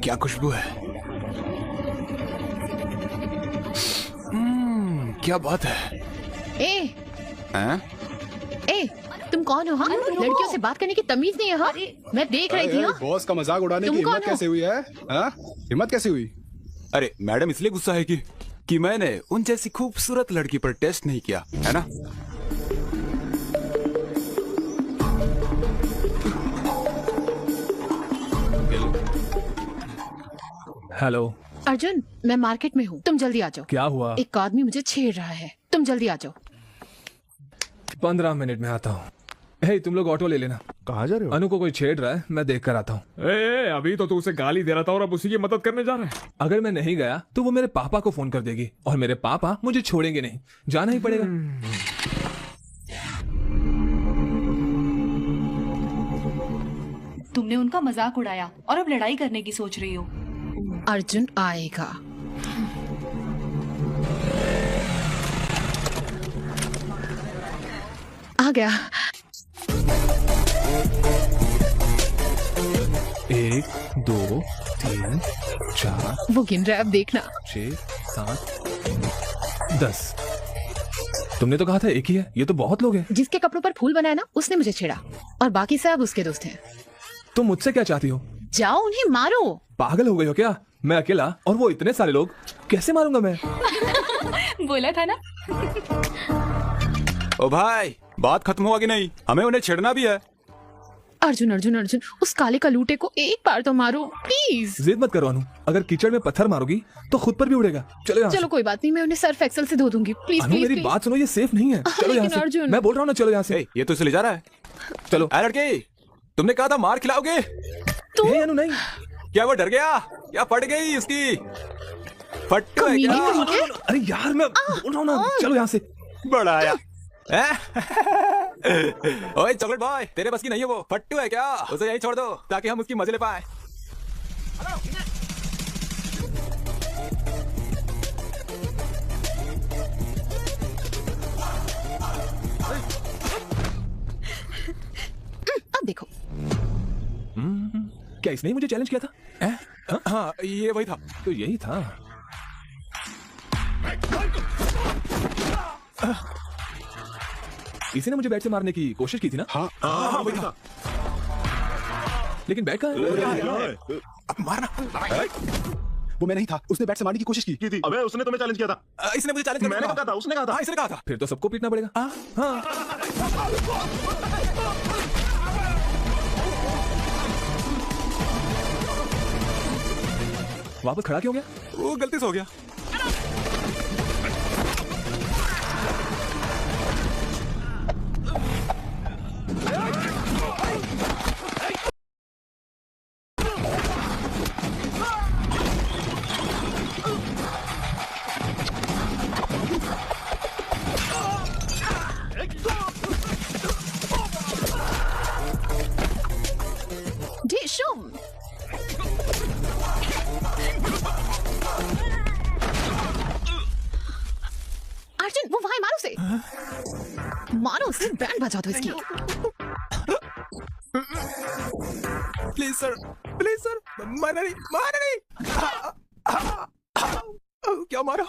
क्या खुशबू है। क्या बात है। ए, हैं? ए, तुम कौन हो? हाँ, लड़कियों से बात करने की तमीज नहीं है। हाँ, मैं देख रही थी। हाँ, बॉस का मजाक उड़ाने तुम की कौन हिम्मत हो? कैसे हुई है? हाँ? हिम्मत कैसे हुई? अरे मैडम इसलिए गुस्सा है कि मैंने उन जैसी खूबसूरत लड़की पर टेस्ट नहीं किया है ना। हेलो अर्जुन, मैं मार्केट में हूँ, तुम जल्दी आ जाओ। क्या हुआ? एक आदमी मुझे छेड़ रहा है, तुम जल्दी आ जाओ। 15 मिनट में आता हूँ। हे, तुम लोग ऑटो ले लेना। कहाँ जा रहे हो? अनु को कोई छेड़ रहा है, मैं देख कर आता हूँ। अभी तो तू उसे गाली दे रहा था और अब उसी की मदद करने जा रहा है। अगर मैं नहीं गया तो वो मेरे पापा को फोन कर देगी और मेरे पापा मुझे छोड़ेंगे नहीं, जाना ही पड़ेगा। तुमने उनका मजाक उड़ाया और अब लड़ाई करने की सोच रही हो। अर्जुन आएगा। आ गया। 1 2 3 4 वो गिन रहा है, अब देखना। 6 7 10। तुमने तो कहा था एक ही है, ये तो बहुत लोग हैं। जिसके कपड़ों पर फूल बनाया ना, उसने मुझे छेड़ा और बाकी सब उसके दोस्त हैं। तुम मुझसे क्या चाहती हो? जाओ उन्हें मारो। पागल हो गई हो क्या? मैं अकेला और वो इतने सारे लोग, कैसे मारूंगा मैं? बोला था ना। ओ भाई, बात खत्म हुआ कि नहीं? हमें उन्हें छेड़ना भी है। अर्जुन अर्जुन अर्जुन, उस काले कलूटे को एक बार तो मारो प्लीज। जिद मत करो अनु, अगर कीचड़ में पत्थर मारोगी तो खुद पर भी उड़ेगा। चलो यहाँ चलो कोई बात नहीं, मैं उन्हें सर्फ एक्सेल से धो दूंगी। प्लीज अनु प्लीज मेरी प्लीज। बात सुनो, ये सेफ नहीं है। चलो यहाँ लेकिन से। अर्जुन- मैं बोल रहा हूँ ना, चलो यहाँ से। ये तो इसे ले जा रहा है। चलो। अरे लड़के, तुमने कहा था मार खिलाओगे। हे अनु नहीं। क्या वो डर गया? क्या फट गई उसकी? फट्टू है कमीने क्या? कहीं के? अरे यार मैं बोल रहा हूँ ना, चलो यहाँ से। बड़ा आया। ओए चॉकलेट बॉय, तेरे बस की नहीं है वो। फट्टू है क्या? उसे यहीं छोड़ दो ताकि हम उसकी मजे ले पाए। अब देखो। क्या इसने ही मुझे चैलेंज किया था? हाँ, ये वही था। तो यही था। इसी ने मुझे बैट से मारने की कोशिश की थी ना? हाँ हाँ वही था। लेकिन बैट कहाँ है? अब मारना। वो मैं नहीं था, उसने बैट से मारने की कोशिश की थी। अबे उसने तुम्हें चैलेंज किया था। इसने मुझे चैलेंज मैंने कहा था, उसने कहा था। हाँ, इसने कहा था। फिर तो सबको पीटना पड़ेगा। हाँ। वापस खड़ा क्यों हो गया? वो गलती से हो गया। डिशुम। अर्जुन, वो वहां है, मारो उसे। मारो उसे, बैंड बजा दो इसकी। प्लीज सर, मारना नहीं। क्या मारो?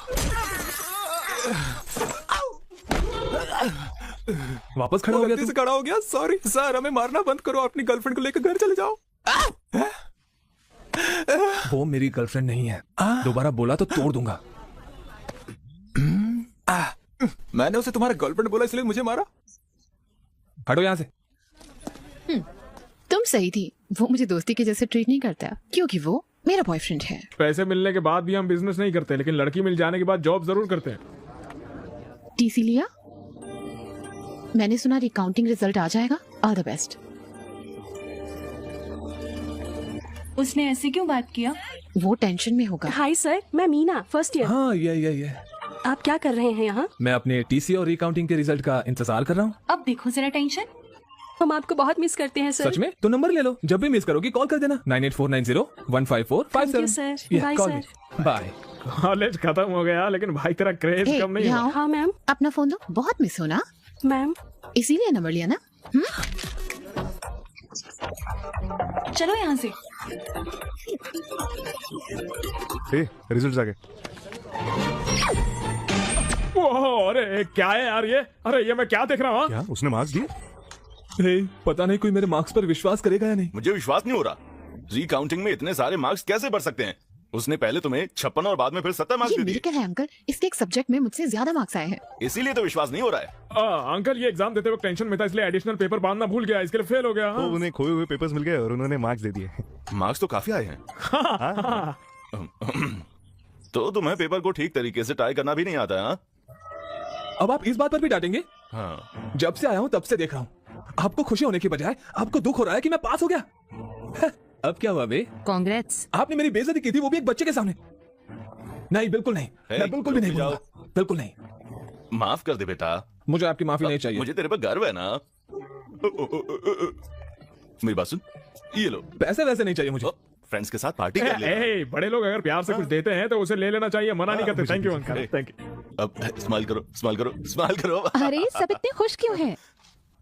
वापस खड़ा हो गया गलती से तू? खड़ा हो गया। सॉरी सर, हमें मारना बंद करो। अपनी गर्लफ्रेंड को लेकर घर चले जाओ। वो मेरी गर्लफ्रेंड नहीं है। दोबारा बोला तो तोड़ दूंगा। मैंने उसे तुम्हारा गर्लफ्रेंड बोला इसलिए मुझे मारा। हटो यहाँ से। तुम सही थी, वो मुझे दोस्ती के जैसे ट्रीट नहीं करता क्योंकि वो मेरा बॉयफ्रेंड है। पैसे मिलने के बाद भी हम बिजनेस नहीं करते, लेकिन लड़की मिल जाने के बाद जॉब जरूर करते हैं। टीसी लिया? मैंने सुना रिकाउंटिंग रिजल्ट आ जाएगा। All the best. उसने ऐसे क्यों बात किया? वो टेंशन में होगा। हाय सर, मैं मीना, फर्स्ट ईयर। हाँ ये आप क्या कर रहे हैं यहाँ? मैं अपने टीसी और रिकाउंटिंग के रिजल्ट का इंतजार कर रहा हूँ। अब देखो जरा टेंशन। हम आपको बहुत मिस करते हैं सर। सच में? तो नंबर ले लो, जब भी मिस करोगी कॉल कर देना। 9849015457। Thank you, sir. Bye, sir. Bye. College खत्म हो गया, लेकिन भाई तेरा क्रेज ए, कम नहीं यहाँ हुआ। आओ। हाँ मैम। अपना फोन दो, बहुत मिस हो ना, मैम इसीलिए नंबर लिया ना। चलो यहाँ से। रिजल्ट आ गए। ओह, अरे क्या है यार ये? अरे ये मैं क्या देख रहा हूँ? क्या उसने मार्क्स दिए? हे, पता नहीं कोई मेरे मार्क्स पर विश्वास करेगा या नहीं। मुझे विश्वास नहीं हो रहा। रीकाउंटिंग में इतने सारे मार्क्स कैसे बढ़ सकते हैं? उसने पहले तुम्हें 56 और बाद में फिर 70 मार्क्स ये दे दिए। मेडिकल है अंकल, इसके एक सब्जेक्ट में मुझसे ज्यादा मार्क्स आए हैं। इसीलिए तो विश्वास नहीं हो रहा है। अंकल ये एग्जाम देते वक्त टेंशन में था, इसलिए एडिशनल पेपर बांधना भूल गया, इसके लिए फेल हो गया। तो उन्हें खोए हुए पेपर्स मिल गए और उन्होंने मार्क्स दे दिए। मार्क्स तो काफी आए हैं। तो तुम्हें पेपर को ठीक तरीके से टाई करना भी नहीं आता है? हाँ? अब आप इस बात पर भी डांटेंगे? हाँ। जब से आया हूं तब से देख रहा हूं, आपको खुशी होने की बजाय आपको दुख हो रहा है कि मैं पास हो गया। अब क्या हुआ बे? कांग्रेट्स। आपने मेरी बेइज्जती की थी, वो भी एक बच्चे के सामने। नहीं, बिल्कुल नहीं। मैं बिल्कुल भी नहीं जाओ। बोलूंगा, बिल्कुल नहीं। माफ कर दे बेटा। मुझे आपकी माफी नहीं चाहिए। मुझे तेरे पर गर्व है ना। मेरी बात सुन, ये लो। पैसे वैसे नहीं चाहिए मुझे। फ्रेंड्स के साथ पार्टी कर ले। ए, बड़े लोग अगर प्यार से कुछ देते हैं तो उसे ले लेना चाहिए, मना नहीं करते। Thank you uncle, thank you. अब स्माइल करो, स्माइल करो, स्माइल करो। अरे सब इतने खुश क्यों हैं?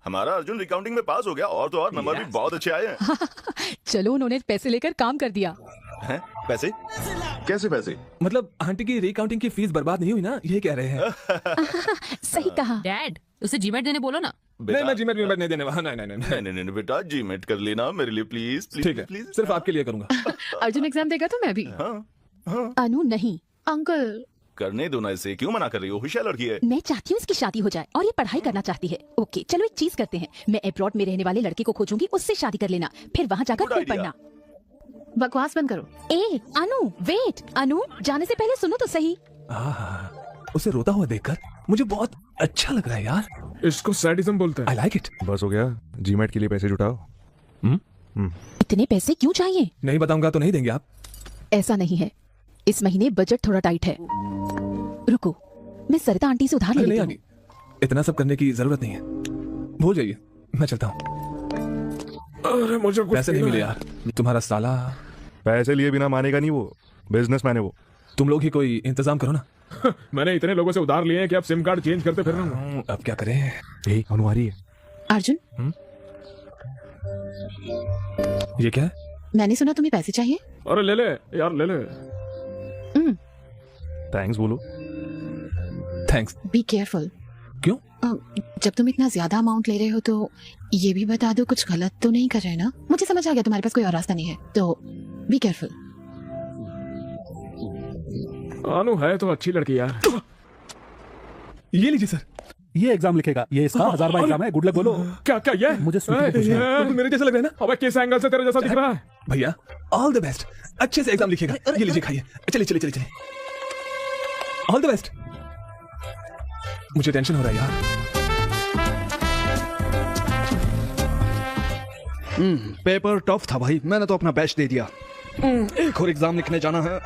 हमारा अर्जुन रिकाउंटिंग में पास हो गया और तो और नंबर भी बहुत अच्छे आए हैं। चलो उन्होंने पैसे लेकर काम कर दिया। हैं? पैसे? कैसे पैसे? मतलब आंटी की रिकाउंटिंग की फीस बर्बाद नहीं हुई ना, ये कह रहे हैं। सही कहा। डैड उसे जीमेट देने बोलो ना। नहीं, मैं जीमेट नहीं देने वाला। नहीं, नहीं बेटा, जीमेट कर लेना मेरे लिए प्लीज प्लीज। ठीक है, प्लीज। सिर्फ आपके लिए करूंगा। अर्जुन एग्जाम देगा तो मैं भी। हाँ। अनु नहीं अंकल। करने दो ना इसे, क्यों मना कर रही हो? होशियार लड़की है। मैं चाहती हूँ इसकी शादी हो जाए और ये पढ़ाई करना चाहती है। ओके चलो एक चीज करते हैं, मैं अब्रॉड में रहने वाले लड़के को खोजूंगी, उससे शादी कर लेना, फिर वहाँ जाकर Good फिर idea. पढ़ना। बकवास बंद करो। ए अनु वेट, अनु जाने से पहले सुनो तो सही। उसे रोता हुआ देखकर मुझे बहुत अच्छा लग रहा है यार। इसको सैडिज्म बोलते हैं। I like it. बस हो गया, जीमेट के लिए पैसे जुटाओ। इतने पैसे क्यों चाहिए? नहीं बताऊंगा तो नहीं देंगे आप? ऐसा नहीं है, इस महीने बजट थोड़ा टाइट है। रुको, मैं सरिता आंटी से उधार ले अरे नहीं लेती आंटी, इतना सब करने की जरूरत नहीं है, भूल जाइए, मैं चलता हूँ। अरे मुझे कुछ पैसे नहीं पीना मिले है। यार। तुम्हारा साला। पैसे लिए बिना मानेगा नहीं, वो बिजनेसमैन है वो। तुम लोग ही कोई इंतजाम करो ना। मैंने इतने लोगों से उधार लिए हैं कि अब सिम कार्ड चेंज करते फिर रहा हूँ। अब क्या करें? यही अनुहारी है। अर्जुन ये क्या है? मैंने सुना तुम्हें पैसे चाहिए। अरे ले ले यार, ले ले। थैंक्स बोलो। थैंक्स। Be careful. क्यों? जब तुम इतना ज्यादा अमाउंट ले रहे हो तो ये भी बता दो कुछ गलत तो नहीं कर रहे ना। मुझे समझ आ गया तुम्हारे पास कोई और रास्ता नहीं है, तो बी केयरफुल। अनु है तो अच्छी लड़की यार। ये लीजिए सर। ये एग्जाम लिखेगा, ये इसका 1000वां एग्जाम है। गुड लक बोलो। क्या क्या ये? मुझे स्वीटी को पूछना है। बिल्कुल मेरे जैसा लग रहा है ना? अबे किस एंगल से तेरे जैसा दिख रहा है? भैया ऑल द बेस्ट, अच्छे से एग्जाम लिखिएगा। ये लीजिए खाइए। चलिए चलिए चलिए चलिए, ऑल द बेस्ट। मुझे टेंशन हो रहा है यार। पेपर टफ था भाई, मैंने तो अपना बेस्ट दे दिया। एक और एग्जाम लिखने जाना है।